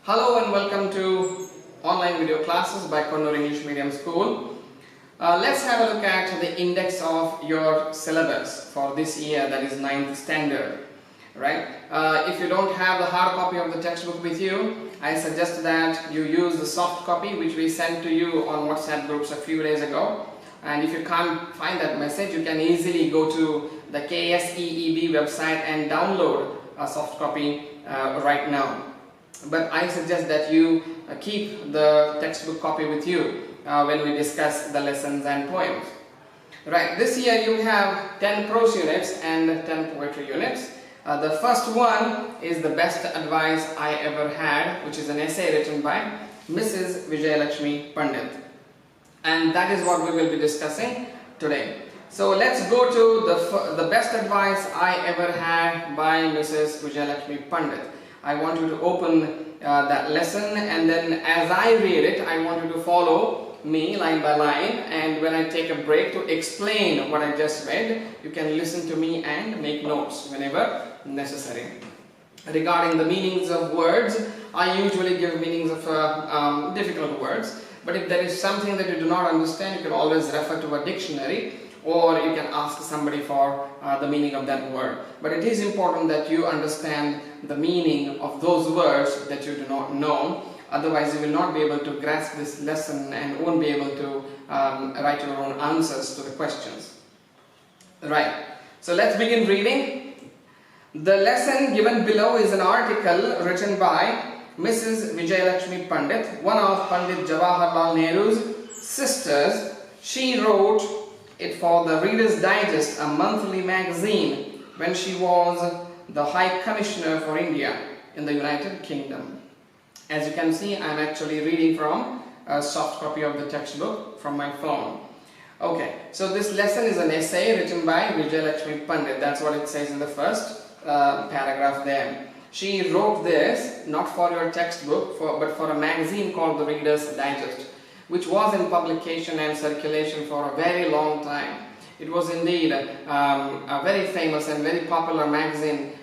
Hello and welcome to online video classes by Konnur English Medium School. Let's have a look at the index of your syllabus for this year, that is 9th standard. Right? If you don't have the hard copy of the textbook with you, I suggest that you use the soft copy which we sent to you on WhatsApp groups a few days ago. And if you can't find that message, you can easily go to the KSEEB website and download a soft copy right now. But I suggest that you keep the textbook copy with you when we discuss the lessons and poems. Right, this year you have 10 prose units and 10 poetry units. The first one is the best advice I ever had, which is an essay written by Mrs. Vijayalakshmi Pandit. And that is what we will be discussing today. So let's go to the best advice I ever had by Mrs. Vijayalakshmi Pandit. I want you to open that lesson, and then as I read it, I want you to follow me line by line, and when I take a break to explain what I just read, you can listen to me and make notes whenever necessary. Regarding the meanings of words, I usually give meanings of difficult words, but if there is something that you do not understand, you can always refer to a dictionary, or you can ask somebody for the meaning of that word. But it is important that you understand the meaning of those words that you do not know. Otherwise, you will not be able to grasp this lesson and won't be able to write your own answers to the questions. Right. So let's begin reading. The lesson given below is an article written by Mrs. Vijayalakshmi Pandit, one of Pandit Jawaharlal Nehru's sisters. She wrote it for the Reader's Digest, a monthly magazine, when she was the High Commissioner for India in the United Kingdom. As you can see, I am actually reading from a soft copy of the textbook from my phone. Okay, so this lesson is an essay written by Vijayalakshmi Pandit. That's what it says in the first paragraph there. She wrote this not for your textbook, but for a magazine called the Reader's Digest, which was in publication and circulation for a very long time. It was indeed a very famous and very popular magazine,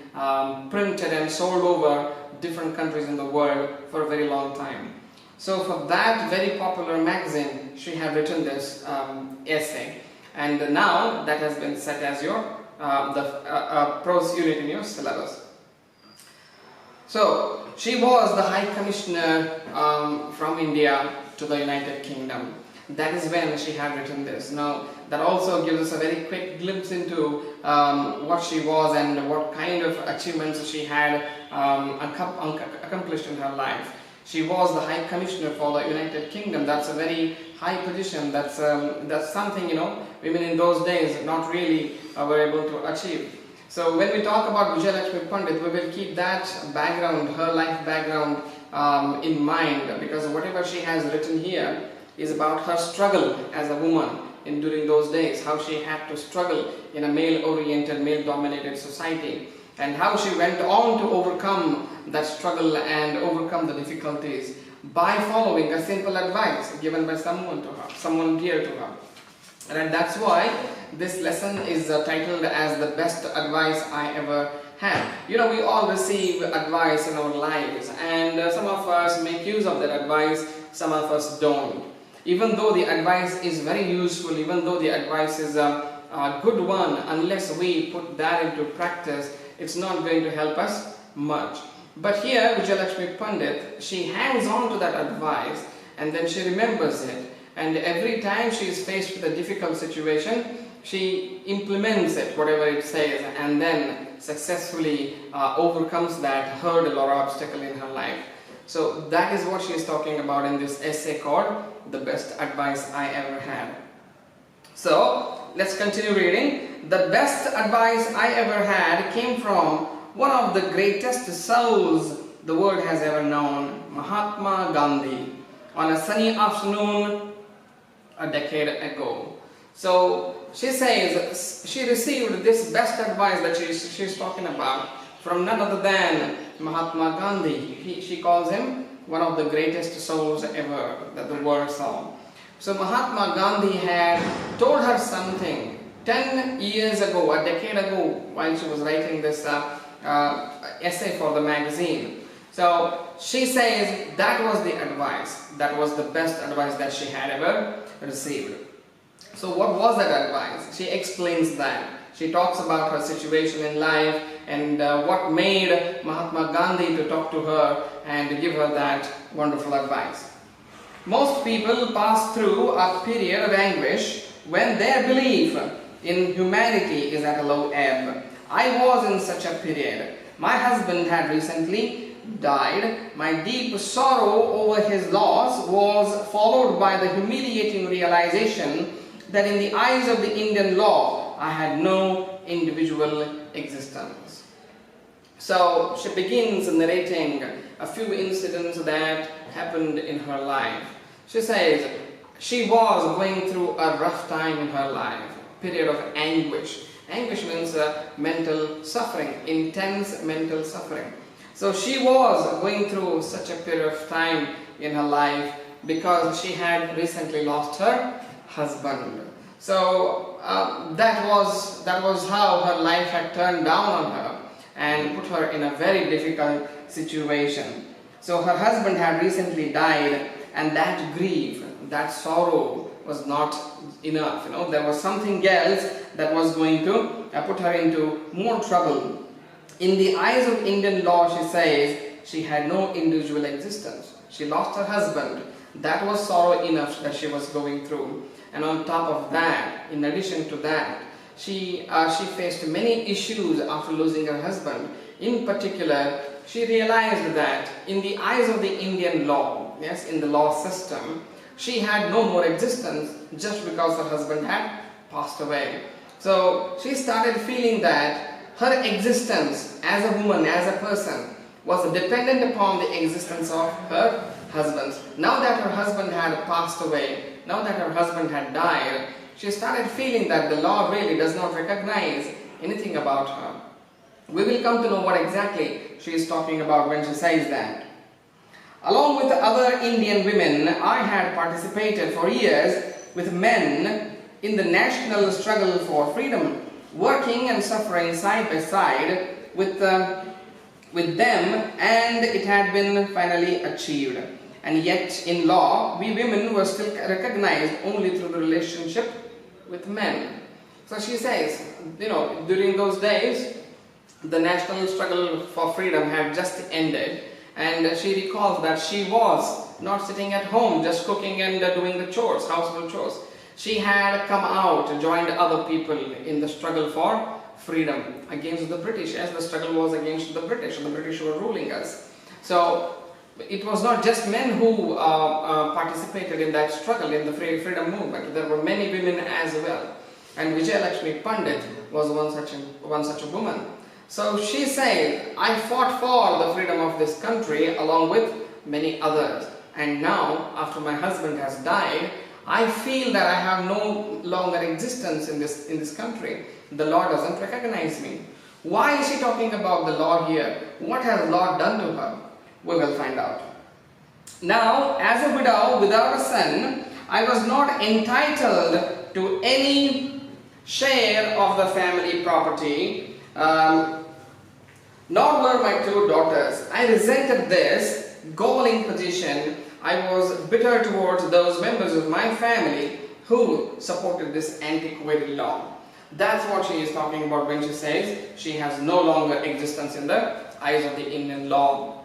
printed and sold over different countries in the world for a very long time. So for that very popular magazine, she had written this essay, and now that has been set as your prose unit in your syllabus. So she was the High Commissioner from India to the United Kingdom. That is when she had written this. Now that also gives us a very quick glimpse into what she was and what kind of achievements she had accomplished in her life. She was the High Commissioner for the United Kingdom. That's a very high position. That's something, women in those days not really were able to achieve. So when we talk about Vijayalakshmi Pandit, we will keep that background, her life background in mind, because whatever she has written here is about her struggle as a woman during those days, how she had to struggle in a male-oriented, male-dominated society, and how she went on to overcome that struggle and overcome the difficulties by following a simple advice given by someone to her, someone dear to her. And that's why this lesson is titled as the best advice I ever had. We all receive advice in our lives, and some of us make use of that advice, some of us don't. Even though the advice is very useful, even though the advice is a good one, unless we put that into practice, it's not going to help us much. But here, Vijayalakshmi Pandit, she hangs on to that advice and then she remembers it. And every time she is faced with a difficult situation, she implements it, whatever it says, and then successfully overcomes that hurdle or obstacle in her life. So that is what she is talking about in this essay called The Best Advice I Ever Had. So let's continue reading. The best advice I ever had came from one of the greatest souls the world has ever known, Mahatma Gandhi, on a sunny afternoon a decade ago. So she says she received this best advice that she's talking about from none other than Mahatma Gandhi. She calls him one of the greatest souls ever that the world saw. So Mahatma Gandhi had told her something 10 years ago, a decade ago, while she was writing this essay for the magazine. So she says that was the advice, that was the best advice that she had ever received. So what was that advice? She explains that. She talks about her situation in life and what made Mahatma Gandhi to talk to her and to give her that wonderful advice. Most people pass through a period of anguish when their belief in humanity is at a low ebb. I was in such a period. My husband had recently died. My deep sorrow over his loss was followed by the humiliating realization that in the eyes of the Indian law, I had no individual existence. So she begins narrating a few incidents that happened in her life. She says she was going through a rough time in her life, period of anguish. Anguish means mental suffering, intense mental suffering. So she was going through such a period of time in her life because she had recently lost her husband. So that was how her life had turned down on her and put her in a very difficult situation. So her husband had recently died, and that grief, that sorrow was not enough. There was something else that was going to put her into more trouble. In the eyes of Indian law, she says, she had no individual existence. She lost her husband. That was sorrow enough that she was going through. And on top of that, in addition to that, she faced many issues after losing her husband. In particular, she realized that in the eyes of the Indian law, yes, in the law system, she had no more existence just because her husband had passed away. So she started feeling that her existence as a woman, as a person, was dependent upon the existence of her husband. Now that her husband had passed away, now that her husband had died, she started feeling that the law really does not recognize anything about her. We will come to know what exactly she is talking about when she says that. Along with the other Indian women, I had participated for years with men in the national struggle for freedom, working and suffering side by side with them, and it had been finally achieved. And yet in law, we women were still recognized only through the relationship with men. So she says, during those days, the national struggle for freedom had just ended, and she recalls that she was not sitting at home just cooking and doing the chores, household chores. She had come out, joined other people in the struggle for freedom against the British, as the struggle was against the British. The British were ruling us. So it was not just men who participated in that struggle, in the freedom movement. There were many women as well. And Vijayalakshmi Pandit was one such a woman. So she said, I fought for the freedom of this country along with many others. And now, after my husband has died, I feel that I have no longer existence in this country. The law doesn't recognize me. Why is she talking about the law here? What has law done to her? We will find out. Now, as a widow without a son, I was not entitled to any share of the family property, nor were my two daughters. I resented this galling position. I was bitter towards those members of my family who supported this antiquated law. That's what she is talking about when she says she has no longer existence in the eyes of the Indian law.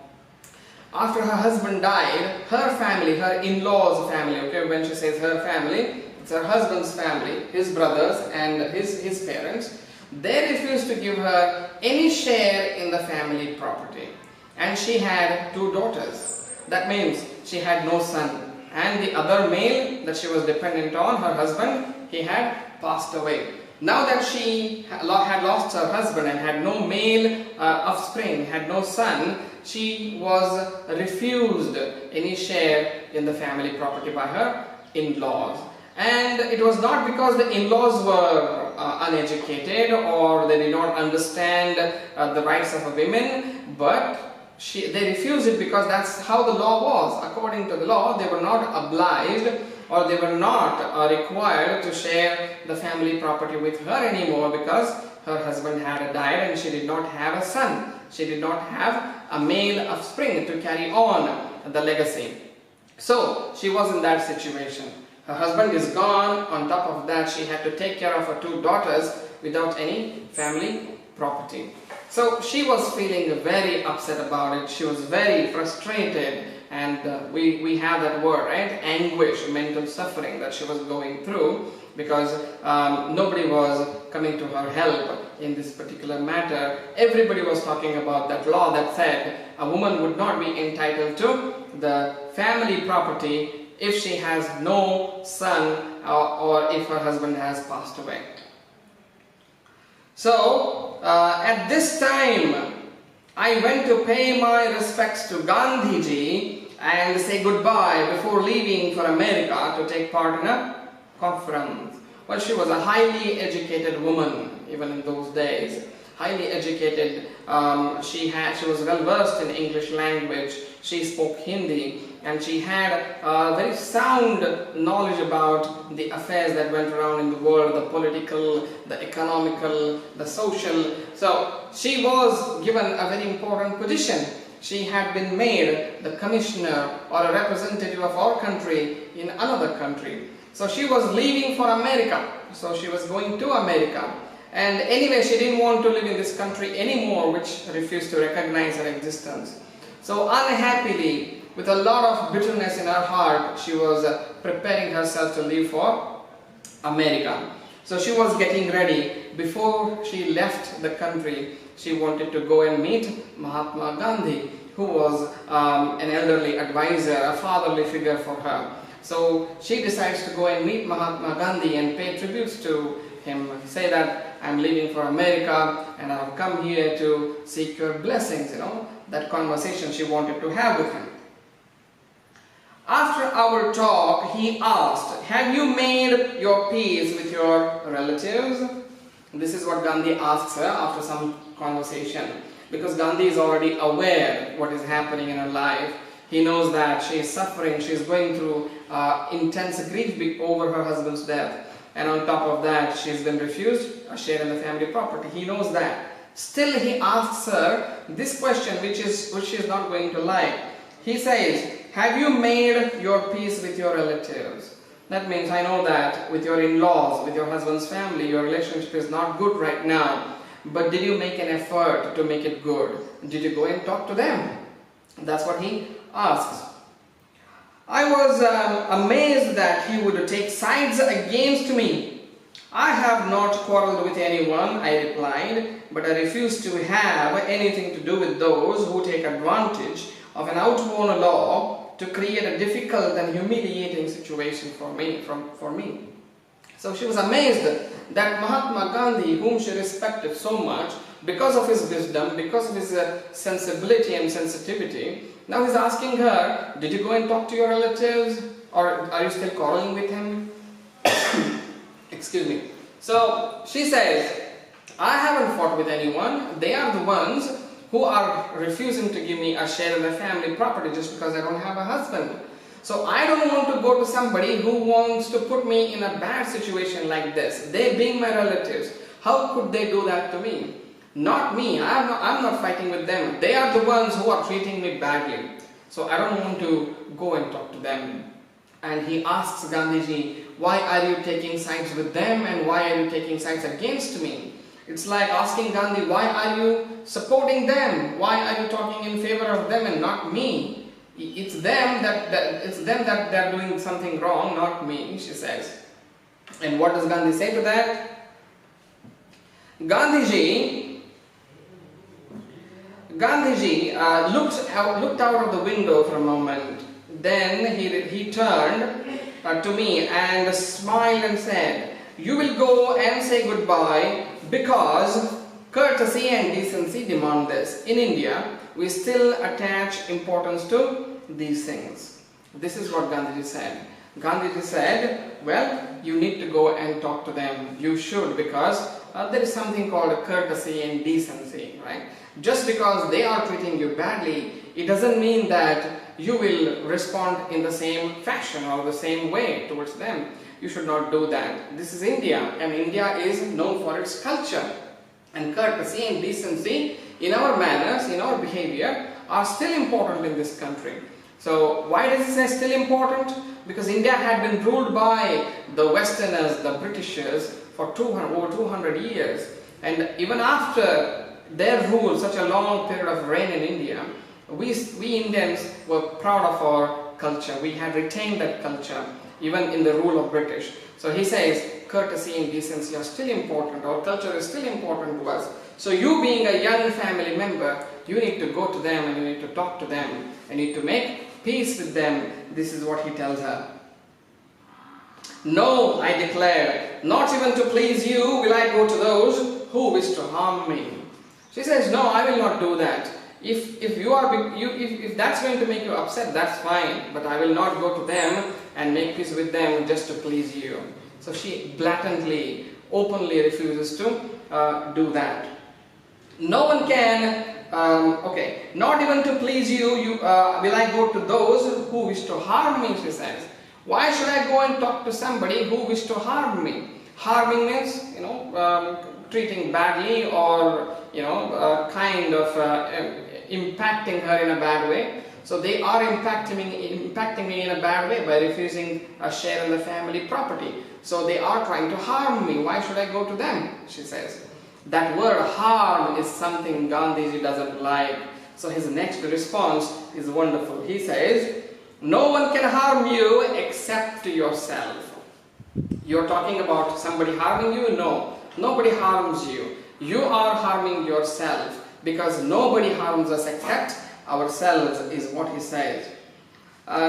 After her husband died, her family, her in-laws family, okay, when she says her family, it's her husband's family, his brothers and his parents, they refused to give her any share in the family property. And she had two daughters. That means she had no son. And the other male that she was dependent on, her husband, he had passed away. Now that she had lost her husband and had no male offspring, had no son, she was refused any share in the family property by her in-laws. And it was not because the in-laws were uneducated or they did not understand the rights of a woman, but they refused it because that's how the law was. According to the law, they were not obliged or they were not required to share the family property with her anymore because her husband had died and she did not have a son. She did not have a male offspring to carry on the legacy. So she was in that situation. Her husband is gone. On top of that, she had to take care of her 2 daughters without any family property. So she was feeling very upset about it. She was very frustrated, and we have that word, right? Anguish, mental suffering that she was going through, because nobody was coming to her help in this particular matter. Everybody was talking about that law that said a woman would not be entitled to the family property if she has no son or if her husband has passed away. So at this time, I went to pay my respects to Gandhiji and say goodbye before leaving for America to take part in a conference. Well, she was a highly educated woman even in those days. Highly educated. She was well versed in English language. She spoke Hindi, and she had very sound knowledge about the affairs that went around in the world, the political, the economical, the social. So she was given a very important position. She had been made the commissioner or a representative of our country in another country. So she was leaving for America. So she was going to America. And anyway, she didn't want to live in this country anymore, which refused to recognize her existence. So unhappily, with a lot of bitterness in her heart, she was preparing herself to leave for America. So she was getting ready. Before she left the country, she wanted to go and meet Mahatma Gandhi, who was an elderly advisor, a fatherly figure for her. So she decides to go and meet Mahatma Gandhi and pay tributes to him, say that I'm leaving for America and I've come here to seek your blessings, that conversation she wanted to have with him. After our talk, he asked, have you made your peace with your relatives? This is what Gandhi asks her after some conversation, because Gandhi is already aware what is happening in her life. He knows that she is suffering, she is going through intense grief over her husband's death. And on top of that, she has been refused a share in the family property. He knows that. Still, he asks her this question, which she is not going to like. He says, have you made your peace with your relatives? That means, I know that with your in-laws, with your husband's family, your relationship is not good right now. But did you make an effort to make it good? Did you go and talk to them? That's what he asks. I was amazed that he would take sides against me. I have not quarreled with anyone, I replied, but I refuse to have anything to do with those who take advantage of an outworn law to create a difficult and humiliating situation for me. So she was amazed that Mahatma Gandhi, whom she respected so much, because of his wisdom, because of his sensibility and sensitivity, now he's asking her, did you go and talk to your relatives? Or are you still quarreling with him? Excuse me. So she says, I haven't fought with anyone. They are the ones who are refusing to give me a share in the family property just because I don't have a husband. So I don't want to go to somebody who wants to put me in a bad situation like this. They being my relatives. How could they do that to me? Not me. I'm not fighting with them. They are the ones who are treating me badly. So I don't want to go and talk to them. And he asks Gandhiji, why are you taking sides with them and why are you taking sides against me? It's like asking Gandhi, why are you supporting them? Why are you talking in favor of them and not me? It's them that they're doing something wrong, not me, she says. And what does Gandhi say to that? Gandhiji looked out of the window for a moment. Then he turned to me and smiled and said, you will go and say goodbye because courtesy and decency demand this. In India, we still attach importance to these things. This is what Gandhiji said. Gandhiji said, well, you need to go and talk to them. You should, because there is something called a courtesy and decency, right? Just because they are treating you badly, it doesn't mean that you will respond in the same fashion or the same way towards them. You should not do that. This is India, and India is known for its culture. And courtesy and decency in our manners, in our behavior are still important in this country. So why does it say still important? Because India had been ruled by the Westerners, the Britishers, for over 200 years. And even after their rule, such a long period of reign in India, we Indians were proud of our culture. We had retained that culture even in the rule of British. So he says courtesy and decency are still important. Our culture is still important to us. So you being a young family member, you need to go to them and you need to talk to them and you need to make peace with them. This is what he tells her. No, I declare, not even to please you will I go to those who wish to harm me. She says, no, I will not do that. If that's going to make you upset, that's fine, but I will not go to them and make peace with them just to please you. So she blatantly, openly refuses to do that. No one can, not even to please you, will I go to those who wish to harm me, she says. Why should I go and talk to somebody who wish to harm me? Harming means, treating badly or, kind of impacting her in a bad way. So they are impacting me in a bad way by refusing a share in the family property. So they are trying to harm me. Why should I go to them? She says. That word harm is something Gandhi doesn't like. So his next response is wonderful. He says, no one can harm you except yourself. You're talking about somebody harming you? No, nobody harms you. You are harming yourself because nobody harms us except ourselves is what he says.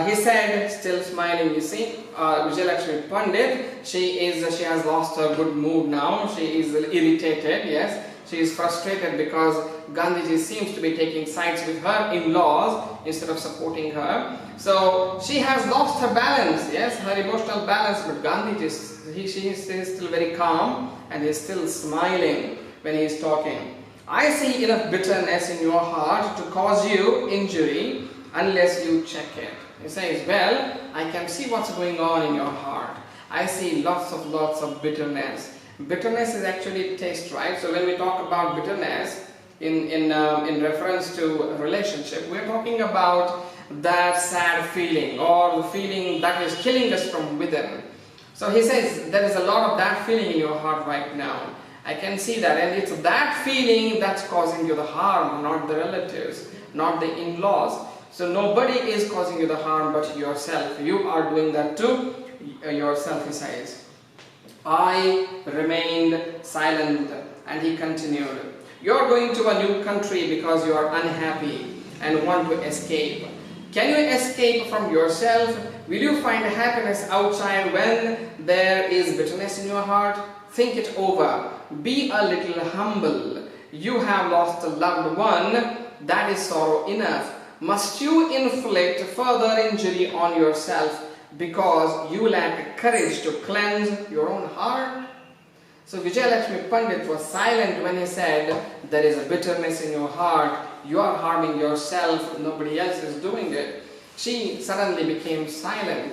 He said, still smiling, you see, Vijayalakshmi Pandit, she has lost her good mood now. She is irritated, yes. She is frustrated because Gandhiji seems to be taking sides with her in-laws instead of supporting her. So she has lost her balance, yes, her emotional balance, but Gandhiji, she is still very calm and he is still smiling when he is talking. I see enough bitterness in your heart to cause you injury unless you check it. He says, well, I can see what's going on in your heart. I see lots of bitterness. Bitterness is actually taste, right? So when we talk about bitterness in reference to a relationship, we're talking about that sad feeling or the feeling that is killing us from within. So he says there is a lot of that feeling in your heart right now. I can see that, and it's that feeling that's causing you the harm, not the relatives, not the in-laws. So nobody is causing you the harm but yourself. You are doing that to yourself, he says. I remained silent, and he continued. You are going to a new country because you are unhappy and want to escape. Can you escape from yourself? Will you find happiness outside when there is bitterness in your heart? Think it over. Be a little humble. You have lost a loved one. That is sorrow enough. Must you inflict further injury on yourself because you lack courage to cleanse your own heart? So Vijayalakshmi Pandit was silent when he said, there is a bitterness in your heart, you are harming yourself, nobody else is doing it. She suddenly became silent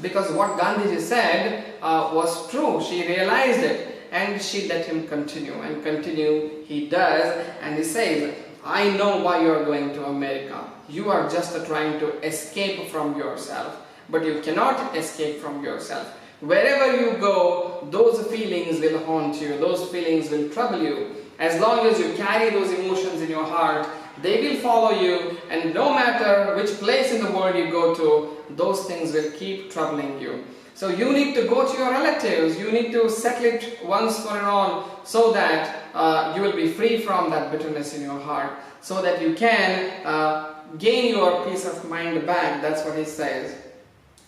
because what Gandhiji said was true. She realized it and she let him continue, and continue he does, and he says, I know why you are going to America. You are just trying to escape from yourself. But you cannot escape from yourself. Wherever you go, those feelings will haunt you. Those feelings will trouble you. As long as you carry those emotions in your heart, they will follow you. And no matter which place in the world you go to, those things will keep troubling you. So you need to go to your relatives. You need to settle it once for all so that you will be free from that bitterness in your heart. So that you can gain your peace of mind back. That's what he says.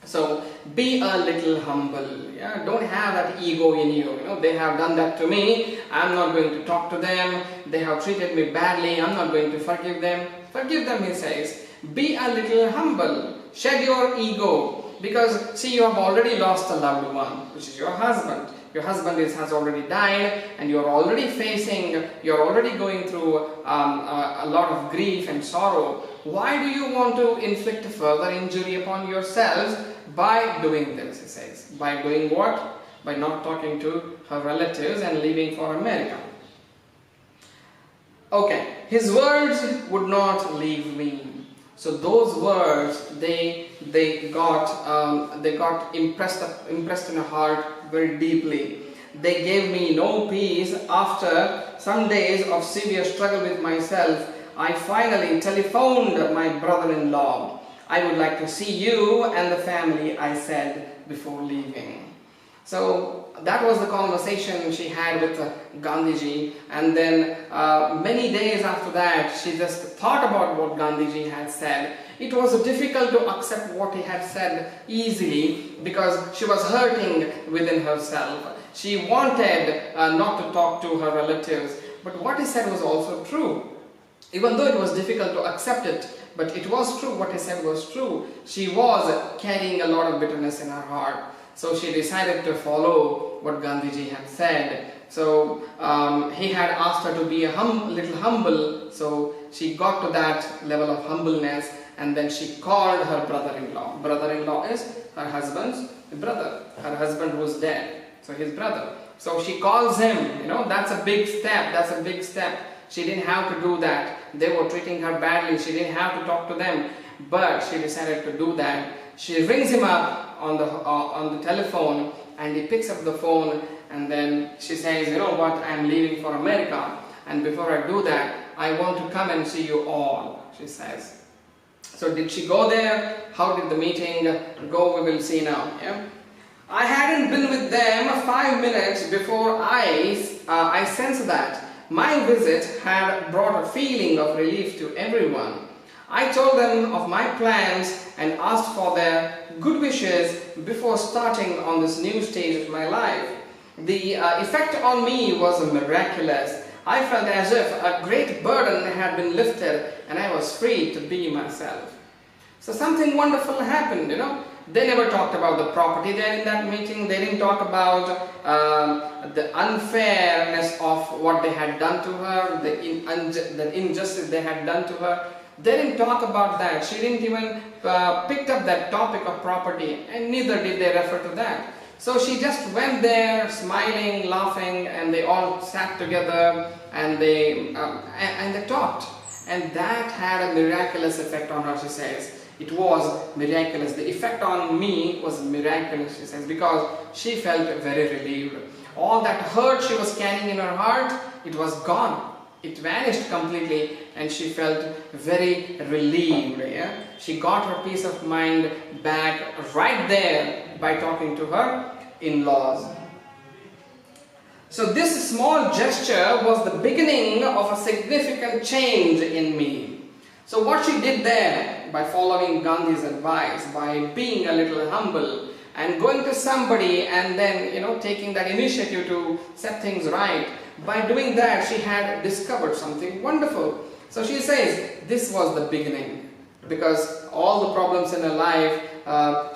So be a little humble. Yeah? Don't have that ego in you. They have done that to me. I'm not going to talk to them. They have treated me badly. I'm not going to forgive them. Forgive them, he says. Be a little humble. Shed your ego. Because see, you have already lost a loved one, which is your husband. Your husband has already died, and you're already going through a lot of grief and sorrow. Why do you want to inflict further injury upon yourselves by doing this, he says. By doing what? By not talking to her relatives and leaving for America. Okay, his words would not leave me. So those words, they got impressed in her heart very deeply. They gave me no peace. After some days of severe struggle with myself, I finally telephoned my brother-in-law. I would like to see you and the family, I said before leaving. So that was the conversation she had with Gandhiji, and then many days after that she just thought about what Gandhiji had said. It was difficult to accept what he had said easily because she was hurting within herself. She wanted not to talk to her relatives, but what he said was also true. Even though it was difficult to accept it, but it was true, what he said was true. She was carrying a lot of bitterness in her heart. So she decided to follow what Gandhiji had said. So he had asked her to be a little humble. So she got to that level of humbleness, and then she called her brother-in-law. Brother-in-law is her husband's brother. Her husband who is dead. So his brother. So she calls him. You know, that's a big step. That's a big step. She didn't have to do that. They were treating her badly. She didn't have to talk to them. But she decided to do that. She rings him up on the telephone, and he picks up the phone, and then she says, you know what, I'm leaving for America, and before I do that, I want to come and see you all, she says. So did she go there? How did the meeting go? We will see now. Yeah? I hadn't been with them 5 minutes before I sensed that my visit had brought a feeling of relief to everyone. I told them of my plans and asked for their good wishes before starting on this new stage of my life. The effect on me was miraculous. I felt as if a great burden had been lifted and I was free to be myself. So something wonderful happened, you know. They never talked about the property there in that meeting. They didn't talk about the unfairness of what they had done to her, the injustice they had done to her. They didn't talk about that. She didn't even pick up that topic of property, and neither did they refer to that. So she just went there smiling, laughing, and they all sat together and they talked. And that had a miraculous effect on her, she says. It was miraculous. The effect on me was miraculous, she says, because she felt very relieved. All that hurt she was carrying in her heart, it was gone. It vanished completely, and she felt very relieved. Yeah? She got her peace of mind back right there by talking to her in-laws. So this small gesture was the beginning of a significant change in me. So what she did there, by following Gandhi's advice, by being a little humble and going to somebody and then, you know, taking that initiative to set things right, by doing that she had discovered something wonderful. So she says this was the beginning, because all the problems in her life,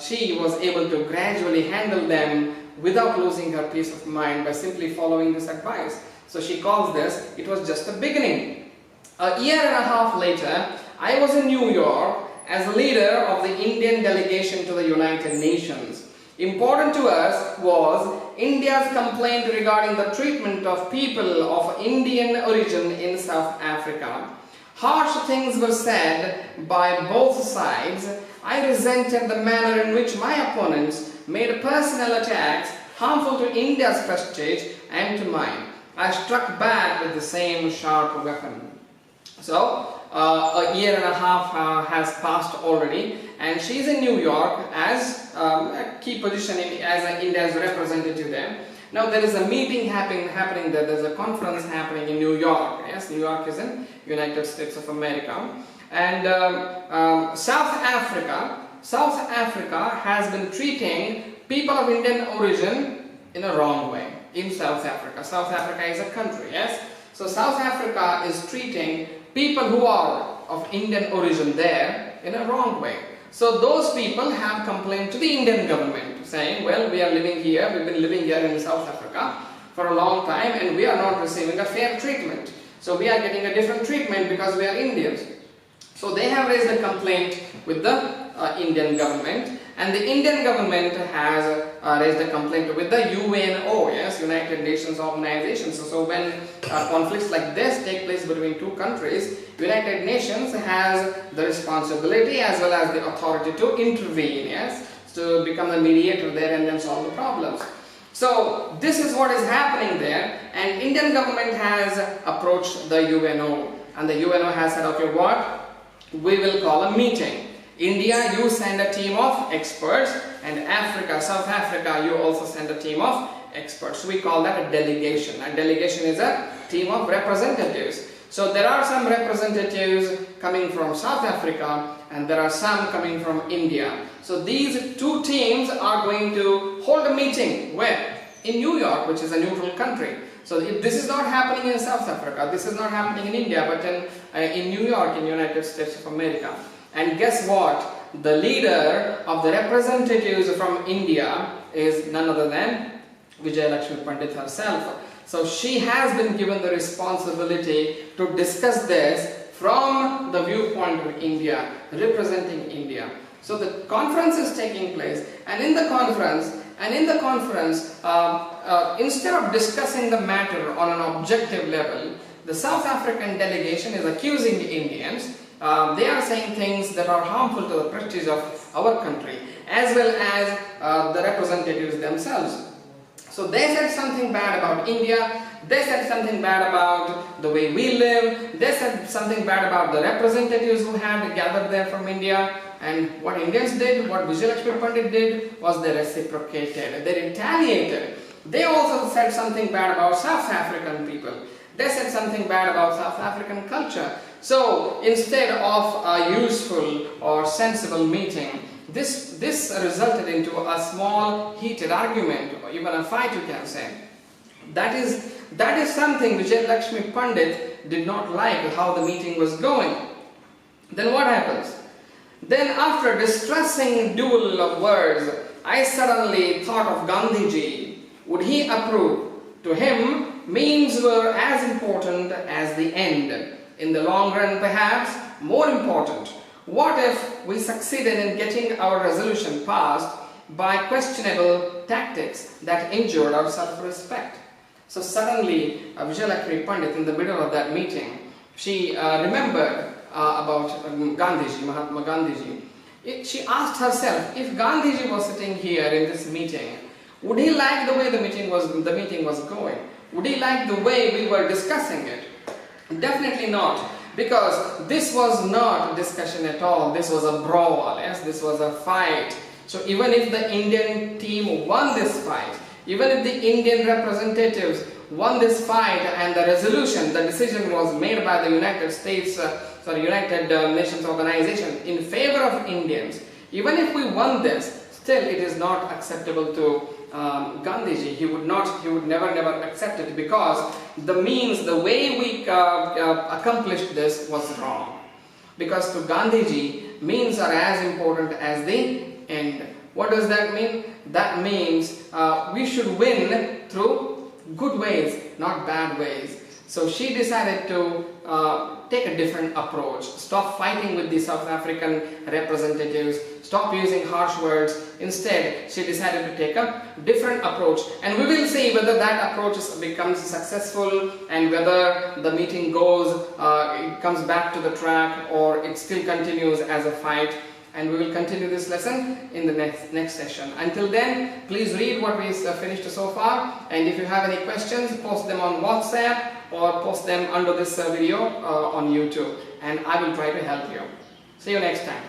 she was able to gradually handle them without losing her peace of mind by simply following this advice. So she calls this, it was just the beginning. A year and a half later, I was in New York as a leader of the Indian delegation to the United Nations. Important to us was India's complaint regarding the treatment of people of Indian origin in South Africa. Harsh things were said by both sides. I resented the manner in which my opponents made personal attacks harmful to India's prestige and to mine. I struck back with the same sharp weapon. So, a year and a half has passed already, and she's in New York as a key position as India's representative there. Now there is a meeting happening there. There's a conference happening in New York. Yes, New York is in United States of America, and South Africa has been treating people of Indian origin in a wrong way. In South Africa, South Africa is a country. Yes, so South Africa is treating people who are of Indian origin there in a wrong way. So those people have complained to the Indian government saying, well, we are living here, we've been living here in South Africa for a long time and we are not receiving a fair treatment. So we are getting a different treatment because we are Indians. So they have raised a complaint with the Indian government, and the Indian government has raised a complaint with the UNO, yes, United Nations Organization. So when conflicts like this take place between two countries, United Nations has the responsibility as well as the authority to intervene, yes, to become the mediator there and then solve the problems. So this is what is happening there, and Indian government has approached the UNO, and the UNO has said, okay, what? We will call a meeting. India, you send a team of experts, and Africa, South Africa, you also send a team of experts. We call that a delegation. A delegation is a team of representatives. So there are some representatives coming from South Africa and there are some coming from India. So these two teams are going to hold a meeting where? In New York, which is a neutral country. So if this is not happening in South Africa, this is not happening in India, but in New York, in United States of America. And guess what? The leader of the representatives from India is none other than Vijayalakshmi Pandit herself. So she has been given the responsibility to discuss this from the viewpoint of India, representing India. So the conference is taking place, and in the conference, instead of discussing the matter on an objective level, the South African delegation is accusing the Indians. They are saying things that are harmful to the prestige of our country, as well as the representatives themselves. So they said something bad about India, they said something bad about the way we live, they said something bad about the representatives who had gathered there from India, and what Indians did, what Vijayalakshmi Pandit did, was they reciprocated, they retaliated. They also said something bad about South African people, they said something bad about South African culture. So instead of a useful or sensible meeting, this resulted into a small heated argument, or even a fight, you can say. That is something Vijayalakshmi Pandit did not like, how the meeting was going. Then what happens? Then after a distressing duel of words, I suddenly thought of Gandhiji. Would he approve? To him, means were as important as the end. In the long run, perhaps more important. What if we succeeded in getting our resolution passed by questionable tactics that injured our self-respect? So suddenly, Vijayalakshmi Pandit, in the middle of that meeting, she remembered about Gandhiji, Mahatma Gandhiji. She asked herself, if Gandhiji was sitting here in this meeting, would he like the way the meeting was going? Would he like the way we were discussing it? Definitely not. Because this was not a discussion at all, this was a brawl, yes, this was a fight. So even if the Indian team won this fight, even if the Indian representatives won this fight and the resolution, the decision was made by the United Nations Organization in favor of Indians, even if we won this, still it is not acceptable to Gandhiji. He would never accept it, because the way we accomplished this was wrong. Because to Gandhiji, means are as important as the end. What does that mean? That means we should win through good ways, not bad ways. So she decided to take a different approach, stop fighting with the South African representatives, stop using harsh words. Instead, she decided to take a different approach, and we will see whether that approach becomes successful and whether the meeting it comes back to the track, or it still continues as a fight. And we will continue this lesson in the next session. Until then, please read what we finished so far, and if you have any questions, post them on WhatsApp or post them under this video on YouTube, and I will try to help you. See you next time.